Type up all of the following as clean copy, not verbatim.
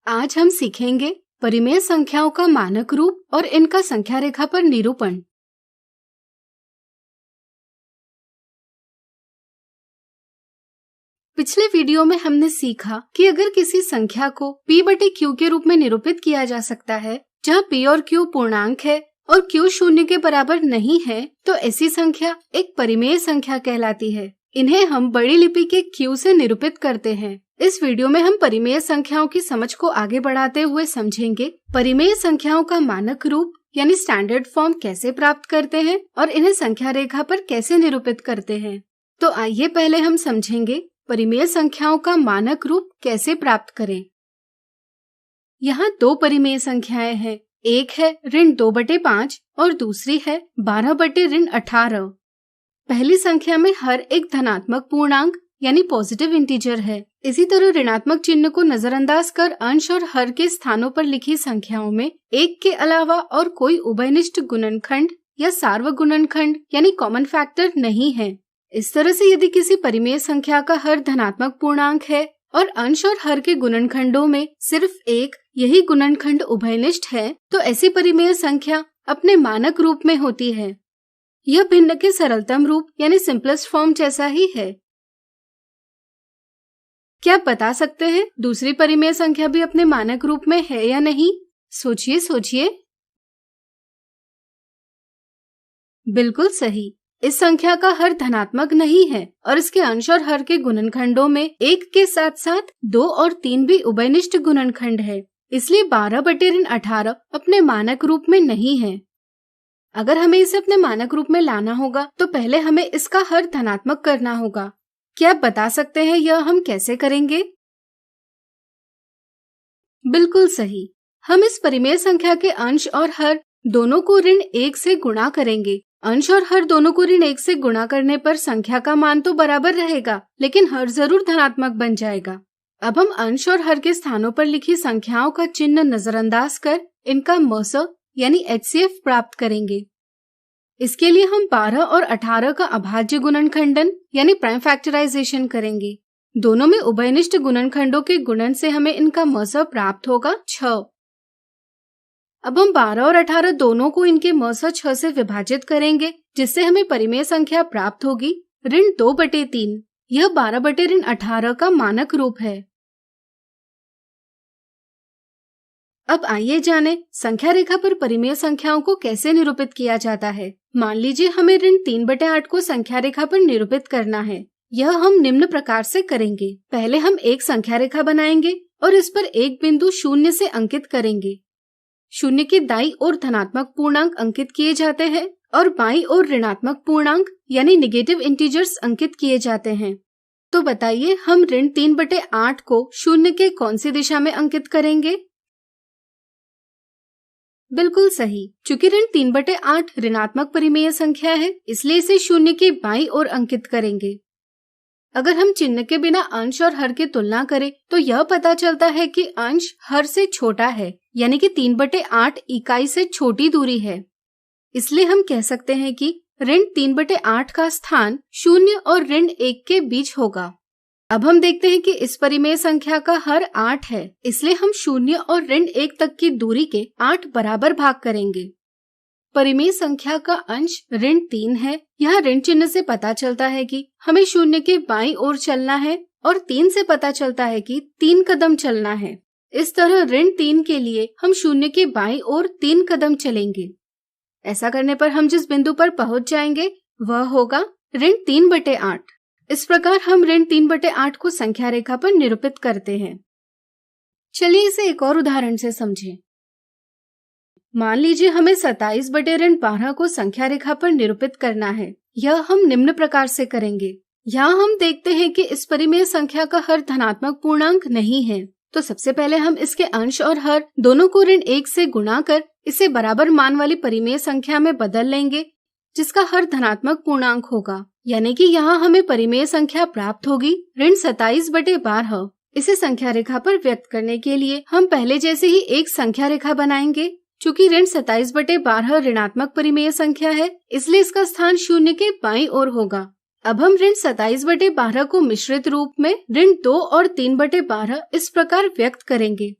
आज हम सीखेंगे परिमेय संख्याओं का मानक रूप और इनका संख्या रेखा पर निरूपण। पिछले वीडियो में हमने सीखा कि अगर किसी संख्या को p/q के रूप में निरूपित किया जा सकता है, जहां p और q पूर्णांक है और q शून्य के बराबर नहीं है, तो ऐसी संख्या एक परिमेय संख्या कहलाती है। इन्हें हम बड़ी लिपि के q से निरूपित करते हैं। इस वीडियो में हम परिमेय संख्याओं की समझ को आगे बढ़ाते हुए समझेंगे परिमेय संख्याओं का मानक रूप यानी स्टैंडर्ड फॉर्म कैसे प्राप्त करते हैं और इन्हें संख्या रेखा पर कैसे निरूपित करते हैं। तो आइए पहले हम समझेंगे परिमेय संख्याओं का मानक रूप कैसे प्राप्त करें। यहाँ दो परिमेय संख्याएं हैं, एक है ऋण 2/5 और दूसरी है 12/18। पहली संख्या में हर एक धनात्मक पूर्णांक यानी पॉजिटिव इंटीजर है। इसी तरह ऋणात्मक चिन्ह को नजरअंदाज कर अंश और हर के स्थानों पर लिखी संख्याओं में एक के अलावा और कोई उभयनिष्ठ गुणनखंड या सार्वगुणनखंड यानी कॉमन फैक्टर नहीं है। इस तरह से यदि किसी परिमेय संख्या का हर धनात्मक पूर्णांक है और अंश और हर के गुणनखंडों में सिर्फ एक यही गुणनखंड उभयनिष्ठ है, तो ऐसी परिमेय संख्या अपने मानक रूप में होती है। यह भिन्न के सरलतम रूप यानी सिंपलेस्ट फॉर्म जैसा ही है। क्या आप बता सकते हैं दूसरी परिमेय संख्या भी अपने मानक रूप में है या नहीं? सोचिए। बिल्कुल सही। इस संख्या का हर धनात्मक नहीं है और इसके अंश और हर के गुणनखंडों में एक के साथ साथ 2 और 3 भी उभयनिष्ठ गुणनखंड है, इसलिए 12/18 अपने मानक रूप में नहीं है। अगर हमें इसे अपने मानक रूप में लाना होगा तो पहले हमें इसका हर धनात्मक करना होगा। क्या आप बता सकते हैं यह हम कैसे करेंगे? बिल्कुल सही। हम इस परिमेय संख्या के अंश और हर दोनों को ऋण 1 से गुणा करेंगे। अंश और हर दोनों को ऋण 1 से गुणा करने पर संख्या का मान तो बराबर रहेगा, लेकिन हर जरूर धनात्मक बन जाएगा। अब हम अंश और हर के स्थानों पर लिखी संख्याओं का चिन्ह नजरअंदाज कर इनका मस यानी HCF प्राप्त करेंगे। इसके लिए हम 12 और 18 का अभाज्य गुणनखंडन यानी प्राइम फैक्टराइजेशन करेंगे। दोनों में उभयनिष्ठ गुणनखंडों के गुणन से हमें इनका मस प्राप्त होगा 6। अब हम 12 और 18 दोनों को इनके मस 6 से विभाजित करेंगे, जिससे हमें परिमेय संख्या प्राप्त होगी ऋण 2/3। यह 12/18 का मानक रूप है। अब आइए जाने संख्या रेखा पर परिमेय संख्याओं को कैसे निरूपित किया जाता है। मान लीजिए हमें ऋण 3/8 को संख्या रेखा पर निरूपित करना है। यह हम निम्न प्रकार से करेंगे। पहले हम एक संख्या रेखा बनाएंगे और इस पर एक बिंदु 0 से अंकित करेंगे। 0 के दाईं ओर धनात्मक पूर्णांक अंकित किए जाते हैं और बाईं ओर ऋणात्मक पूर्णांक यानी नेगेटिव इंटीजर्स अंकित किए जाते हैं। तो बताइए हम ऋण 3/8 को 0 के कौन सी दिशा में अंकित करेंगे? बिल्कुल सही। चूंकि ऋण 3/8 ऋणात्मक परिमेय संख्या है, इसलिए इसे 0 के बाईं ओर अंकित करेंगे। अगर हम चिन्ह के बिना अंश और हर की तुलना करें तो यह पता चलता है कि अंश हर से छोटा है, यानी कि 3/8 इकाई से छोटी दूरी है। इसलिए हम कह सकते हैं कि ऋण 3/8 का स्थान 0 और ऋण 1 के बीच होगा। अब हम देखते हैं कि इस परिमेय संख्या का हर 8 है, इसलिए हम 0 और ऋण 1 तक की दूरी के 8 बराबर भाग करेंगे। परिमेय संख्या का अंश ऋण 3 है। यहाँ ऋण चिन्ह से पता चलता है कि हमें 0 के बाईं ओर चलना है और 3 से पता चलता है कि 3 कदम चलना है। इस तरह ऋण 3 के लिए हम 0 के बाईं ओर 3 कदम चलेंगे। ऐसा करने पर हम जिस बिंदु पर पहुंच जाएंगे वह होगा ऋण 3/8। इस प्रकार हम ऋण 3/8 को संख्या रेखा पर निरूपित करते हैं। चलिए इसे एक और उदाहरण से समझें। मान लीजिए हमें 27/12 को संख्या रेखा पर निरूपित करना है। यह हम निम्न प्रकार से करेंगे। यहाँ हम देखते हैं कि इस परिमेय संख्या का हर धनात्मक पूर्णांक नहीं है, तो सबसे पहले हम इसके अंश और हर दोनों को ऋण 1 से गुणा कर इसे बराबर मान वाली परिमेय संख्या में बदल लेंगे, जिसका हर धनात्मक पूर्णांक होगा। यानी कि यहाँ हमें परिमेय संख्या प्राप्त होगी ऋण 27/12। इसे संख्या रेखा पर व्यक्त करने के लिए हम पहले जैसे ही एक संख्या रेखा बनाएंगे। चूंकि ऋण 27/12 ऋणात्मक परिमेय संख्या है, इसलिए इसका स्थान 0 के बाईं ओर होगा। अब हम ऋण 27/12 को मिश्रित रूप में ऋण 2 और 3/12 इस प्रकार व्यक्त करेंगे।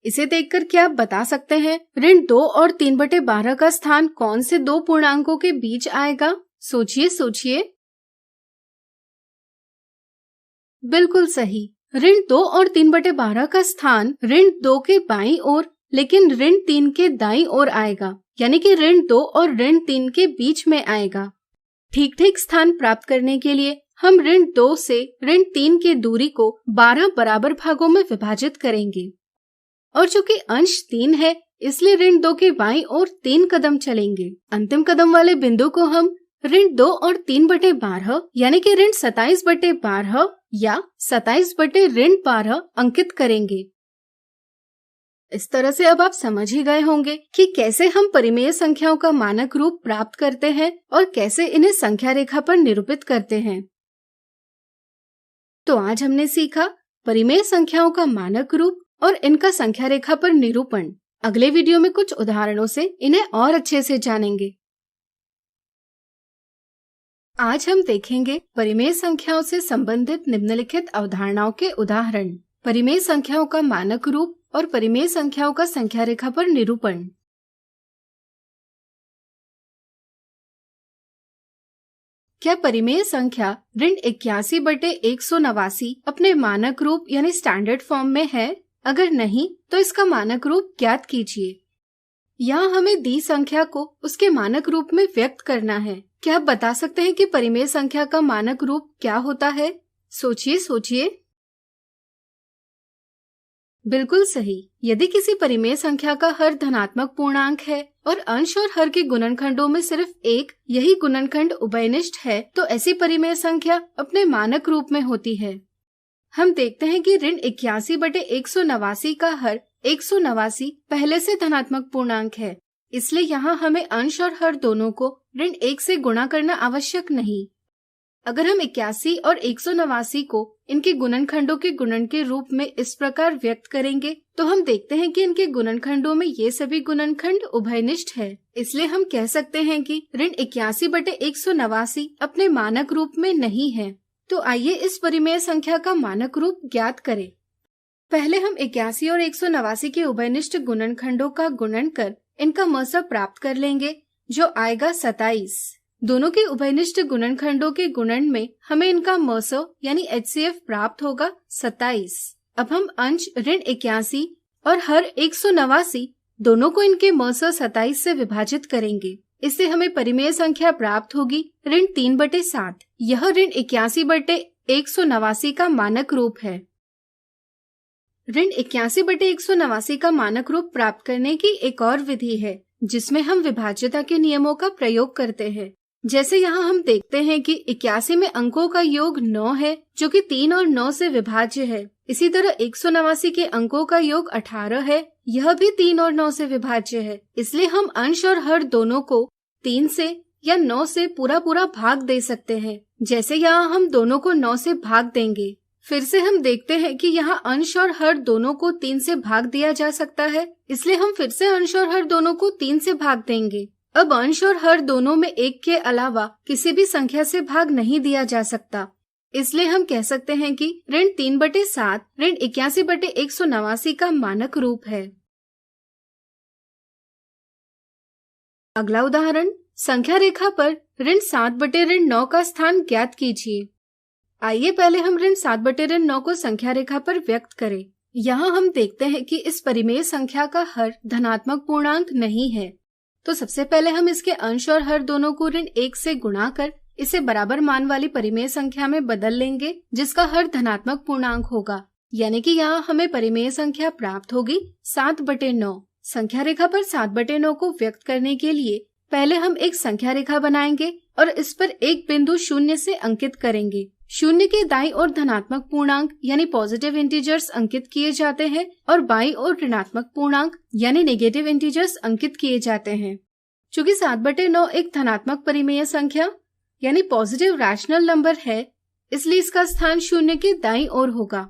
इसे देखकर क्या आप बता सकते हैं ऋण 2 और 3/12 का स्थान कौन से दो पूर्णांकों के बीच आएगा? सोचिए सोचिए। बिल्कुल सही। ऋण 2 और 3/12 का स्थान ऋण 2 के बाईं ओर लेकिन ऋण 3 के दाईं ओर आएगा, यानी कि ऋण 2 और ऋण 3 के बीच में आएगा। ठीक ठीक स्थान प्राप्त करने के लिए हम ऋण 2 से ऋण 3 की दूरी को 12 बराबर भागों में विभाजित करेंगे और चूंकि अंश 3 है इसलिए ऋण 2 के बाईं ओर 3 कदम चलेंगे। अंतिम कदम वाले बिंदु को हम ऋण 2 और 3/12 यानी कि ऋण 27/12 या 27/12 अंकित करेंगे। इस तरह से अब आप समझ ही गए होंगे कि कैसे हम परिमेय संख्याओं का मानक रूप प्राप्त करते हैं और कैसे इन्हें संख्या रेखा पर निरूपित करते हैं। तो आज हमने सीखा परिमेय संख्याओं का मानक रूप और इनका संख्या रेखा पर निरूपण। अगले वीडियो में कुछ उदाहरणों से इन्हें और अच्छे से जानेंगे। आज हम देखेंगे परिमेय संख्याओं से संबंधित निम्नलिखित अवधारणाओं के उदाहरण, परिमेय संख्याओं का मानक रूप और परिमेय संख्याओं का संख्या रेखा पर निरूपण। क्या परिमेय संख्या ऋण 81/189 अपने मानक रूप यानी स्टैंडर्ड फॉर्म में है? अगर नहीं तो इसका मानक रूप ज्ञात कीजिए। यहाँ हमें दी संख्या को उसके मानक रूप में व्यक्त करना है। क्या आप बता सकते हैं कि परिमेय संख्या का मानक रूप क्या होता है? सोचिए सोचिए। बिल्कुल सही। यदि किसी परिमेय संख्या का हर धनात्मक पूर्णांक है और अंश और हर के गुणनखंडों में सिर्फ एक यही गुणनखंड उभयनिष्ठ है तो ऐसी परिमेय संख्या अपने मानक रूप में होती है। हम देखते हैं कि ऋण 81/189 का हर 189 पहले से धनात्मक पूर्णांक है, इसलिए यहाँ हमें अंश और हर दोनों को ऋण 1 से गुणा करना आवश्यक नहीं। अगर हम 81 और 189 को इनके गुणनखंडों के गुणन के रूप में इस प्रकार व्यक्त करेंगे तो हम देखते हैं कि इनके गुणनखंडों में ये सभी गुणनखंड उभयनिष्ठ है। इसलिए हम कह सकते हैं कि ऋण 81/189 अपने मानक रूप में नहीं है। तो आइए इस परिमेय संख्या का मानक रूप ज्ञात करें। पहले हम 81 और 189 के उभयनिष्ठ गुणनखंडों का गुणन कर इनका मसब प्राप्त कर लेंगे जो आएगा 27। दोनों के उभयनिष्ठ गुणनखंडों के गुणन में हमें इनका मसो यानी HCF प्राप्त होगा 27। अब हम अंश ऋण 81 और हर 189 दोनों को इनके मसो 27 से विभाजित करेंगे। इससे हमें परिमेय संख्या प्राप्त होगी ऋण 3/7। यह ऋण 81/189 का मानक रूप है। ऋण 81/189 का मानक रूप प्राप्त करने की एक और विधि है जिसमें हम विभाज्यता के नियमों का प्रयोग करते हैं। जैसे यहाँ हम देखते हैं कि 81 में अंकों का योग 9 है जो कि 3 और 9 से विभाज्य है। इसी तरह 189 के अंकों का योग 18 है, यह भी 3 और 9 से विभाज्य है। इसलिए हम अंश और हर दोनों को 3 से या 9 से पूरा भाग दे सकते हैं। जैसे यहाँ हम दोनों को 9 से भाग देंगे। फिर से हम देखते हैं कि यहाँ अंश और हर दोनों को 3 से भाग दिया जा सकता है, इसलिए हम फिर से अंश और हर दोनों को 3 से भाग देंगे। अब अंश और हर दोनों में 1 के अलावा किसी भी संख्या से भाग नहीं दिया जा सकता, इसलिए हम कह सकते हैं कि ऋण 3/7 ऋण 81/189 का मानक रूप है। अगला उदाहरण, संख्या रेखा पर ऋण 7/9 का स्थान ज्ञात कीजिए। आइए पहले हम ऋण 7/9 को संख्या रेखा पर व्यक्त करें। यहाँ हम देखते हैं कि इस परिमेय संख्या का हर धनात्मक पूर्णांक नहीं है, तो सबसे पहले हम इसके अंश और हर दोनों को ऋण 1 से गुणा कर इसे बराबर मान वाली परिमेय संख्या में बदल लेंगे जिसका हर धनात्मक पूर्णांक होगा, यानी कि यहाँ हमें परिमेय संख्या प्राप्त होगी 7/9। संख्या रेखा पर 7/9 को व्यक्त करने के लिए पहले हम एक संख्या रेखा बनाएंगे और इस पर एक बिंदु 0 से अंकित करेंगे। 0 के दाईं ओर धनात्मक पूर्णांक यानी पॉजिटिव इंटीजर्स अंकित किए जाते हैं और बाईं ओर ऋणात्मक पूर्णांक यानी नेगेटिव इंटीजर्स अंकित किए जाते हैं। चूँकि 7/9 एक धनात्मक परिमेय संख्या यानी पॉजिटिव रैशनल नंबर है, इसलिए इसका स्थान 0 के दाईं ओर होगा।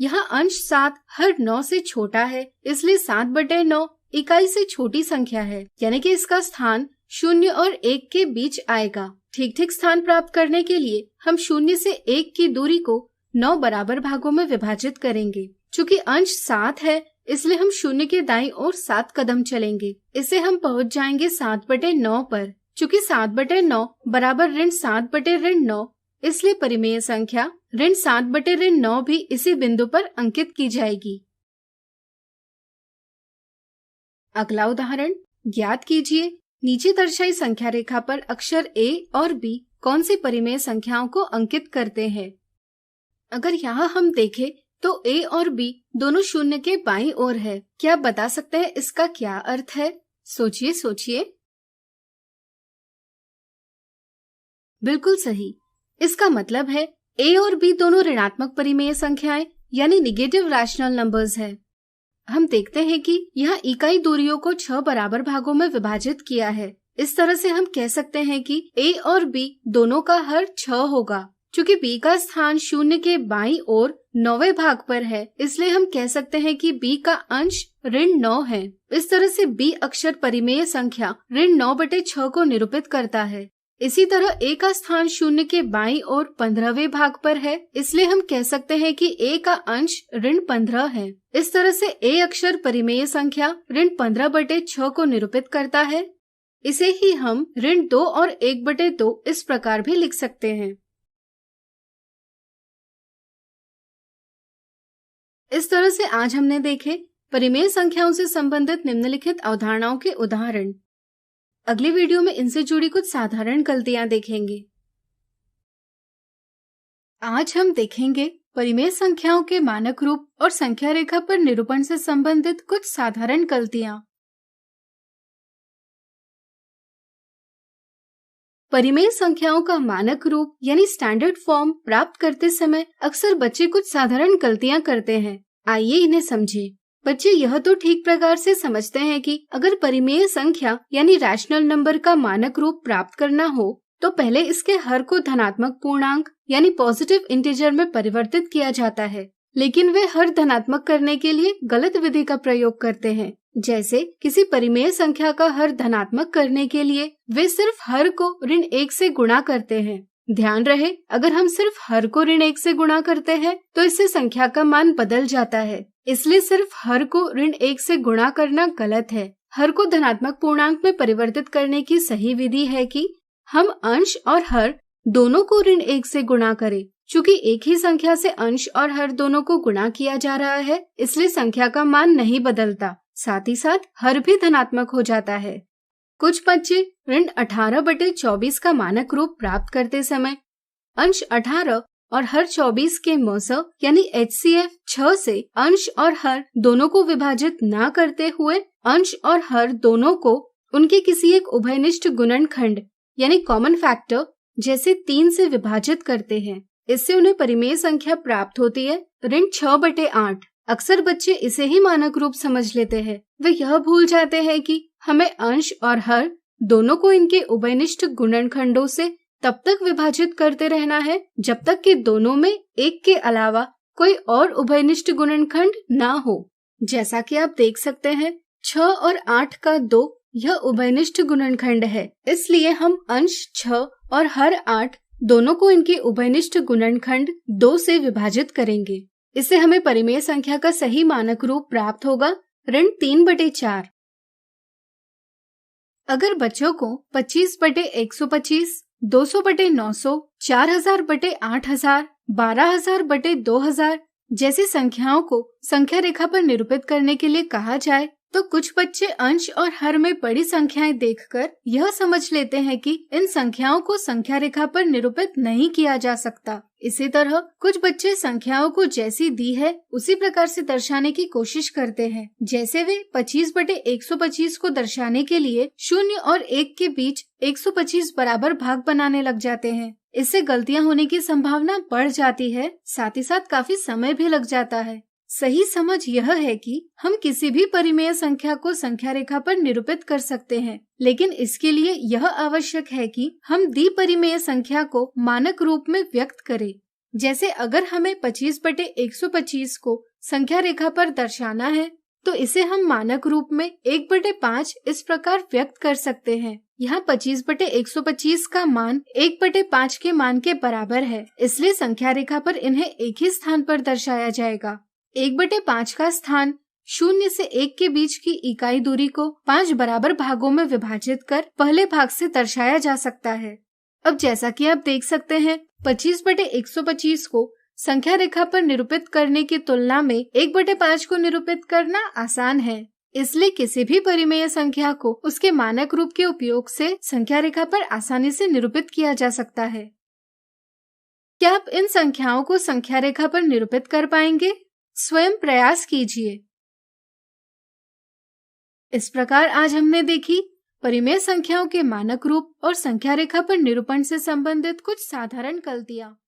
यहाँ अंश 7 हर 9 से छोटा है, इसलिए 7/9 इकाई से छोटी संख्या है, यानी कि इसका स्थान 0 और 1 के बीच आएगा। ठीक स्थान प्राप्त करने के लिए हम 0 से 1 की दूरी को 9 बराबर भागों में विभाजित करेंगे। चूँकि अंश 7 है इसलिए हम शून्य के दाईं ओर 7 कदम चलेंगे। इससे हम पहुंच जाएंगे 7/9 पर। चूँकि 7/9 बराबर ऋण 7/9, इसलिए परिमेय संख्या ऋण 7/9 भी इसी बिंदु पर अंकित की जाएगी। अगला उदाहरण ज्ञात कीजिए, नीचे दर्शाई संख्या रेखा पर अक्षर A और B कौन सी परिमेय संख्याओं को अंकित करते हैं। अगर यहाँ हम देखें तो A और B दोनों शून्य के बाईं ओर है। क्या आप बता सकते हैं इसका क्या अर्थ है? सोचिए सोचिए। बिल्कुल सही। इसका मतलब है A और B दोनों ऋणात्मक परिमेय संख्याएं यानी निगेटिव रैशनल नंबर्स है। हम देखते हैं कि यहाँ इकाई दूरियों को 6 बराबर भागों में विभाजित किया है। इस तरह से हम कह सकते हैं कि A और B दोनों का हर 6 होगा। चूँकि B का स्थान शून्य के बाईं ओर 9वें भाग पर है, इसलिए हम कह सकते हैं कि B का अंश ऋण 9 है। इस तरह से B अक्षर परिमेय संख्या ऋण 9/6 को निरूपित करता है। इसी तरह A का स्थान शून्य के बाईं ओर 15वें भाग पर है, इसलिए हम कह सकते हैं कि A का अंश ऋण 15 है। इस तरह से A अक्षर परिमेय संख्या ऋण 15/6 को निरूपित करता है। इसे ही हम ऋण 2 और 1/2 इस प्रकार भी लिख सकते हैं। इस तरह से आज हमने देखे परिमेय संख्याओं से संबंधित निम्नलिखित अवधारणाओं के उदाहरण। अगली वीडियो में इनसे जुड़ी कुछ साधारण गलतियां देखेंगे। आज हम देखेंगे परिमेय संख्याओं के मानक रूप और संख्या रेखा पर निरूपण से संबंधित कुछ साधारण गलतियां। परिमेय संख्याओं का मानक रूप यानी स्टैंडर्ड फॉर्म प्राप्त करते समय अक्सर बच्चे कुछ साधारण गलतियां करते हैं। आइए इन्हें समझें। बच्चे यह तो ठीक प्रकार से समझते हैं कि अगर परिमेय संख्या यानी रैशनल नंबर का मानक रूप प्राप्त करना हो तो पहले इसके हर को धनात्मक पूर्णांक यानी पॉजिटिव इंटीजर में परिवर्तित किया जाता है, लेकिन वे हर धनात्मक करने के लिए गलत विधि का प्रयोग करते हैं। जैसे किसी परिमेय संख्या का हर धनात्मक करने के लिए वे सिर्फ हर को ऋण 1 से गुणा करते हैं। ध्यान रहे, अगर हम सिर्फ हर को ऋण 1 से गुणा करते हैं तो इससे संख्या का मान बदल जाता है, इसलिए सिर्फ हर को ऋण 1 से गुणा करना गलत है। हर को धनात्मक पूर्णांक में परिवर्तित करने की सही विधि है कि हम अंश और हर दोनों को ऋण 1 से गुणा करें। चूँकि एक ही संख्या से अंश और हर दोनों को गुणा किया जा रहा है, इसलिए संख्या का मान नहीं बदलता, साथ ही साथ हर भी धनात्मक हो जाता है। कुछ बच्चे ऋण 18/24 का मानक रूप प्राप्त करते समय अंश 18 और हर 24 के मौसा यानी HCF 6 से अंश और हर दोनों को विभाजित न करते हुए अंश और हर दोनों को उनके किसी एक उभयनिष्ठ गुणनखंड यानी कॉमन फैक्टर जैसे 3 से विभाजित करते हैं। इससे उन्हें परिमेय संख्या प्राप्त होती है ऋण 6/8। अक्सर बच्चे इसे ही मानक रूप समझ लेते हैं। वे यह भूल जाते हैं कि हमें अंश और हर दोनों को इनके उभयनिष्ठ गुणनखंडों से तब तक विभाजित करते रहना है जब तक कि दोनों में एक के अलावा कोई और उभयनिष्ठ गुणनखंड ना हो। जैसा कि आप देख सकते हैं 6 और 8 का 2 यह उभयनिष्ठ गुणनखंड है, इसलिए हम अंश 6 और हर 8 दोनों को इनके उभयनिष्ठ गुणनखंड 2 से विभाजित करेंगे। इससे हमें परिमेय संख्या का सही मानक रूप प्राप्त होगा ऋण 3/4। अगर बच्चों को 25/125, 200/900, 4000/8000, 12000/2000 जैसी संख्याओं को संख्या रेखा पर निरूपित करने के लिए कहा जाए तो कुछ बच्चे अंश और हर में बड़ी संख्याएं देखकर यह समझ लेते हैं कि इन संख्याओं को संख्या रेखा पर निरूपित नहीं किया जा सकता। इसी तरह कुछ बच्चे संख्याओं को जैसी दी है उसी प्रकार से दर्शाने की कोशिश करते हैं। जैसे वे 25/125 को दर्शाने के लिए 0 और 1 के बीच 125 बराबर भाग बनाने लग जाते हैं। इससे गलतियां होने की संभावना बढ़ जाती है, साथ ही साथ काफी समय भी लग जाता है। सही समझ यह है कि हम किसी भी परिमेय संख्या को संख्या रेखा पर निरूपित कर सकते हैं, लेकिन इसके लिए यह आवश्यक है कि हम दी परिमेय संख्या को मानक रूप में व्यक्त करें। जैसे अगर हमें 25/125 को संख्या रेखा पर दर्शाना है तो इसे हम मानक रूप में 1/5 इस प्रकार व्यक्त कर सकते हैं। यहाँ 25/125 का मान 1/5 के मान के बराबर है, इसलिए संख्या रेखा पर इन्हें एक ही स्थान पर दर्शाया जाएगा। 1/5 का स्थान 0 से 1 के बीच की इकाई दूरी को 5 बराबर भागों में विभाजित कर पहले भाग से दर्शाया जा सकता है। अब जैसा कि आप देख सकते हैं, 25/125 को संख्या रेखा पर निरूपित करने की तुलना में 1/5 को निरूपित करना आसान है। इसलिए किसी भी परिमेय संख्या को उसके मानक रूप के उपयोग से संख्या रेखा पर आसानी से निरूपित किया जा सकता है। क्या आप इन संख्याओं को संख्या रेखा पर निरूपित कर पाएंगे? स्वयं प्रयास कीजिए। इस प्रकार आज हमने देखी परिमेय संख्याओं के मानक रूप और संख्या रेखा पर निरूपण से संबंधित कुछ साधारण गलतियां।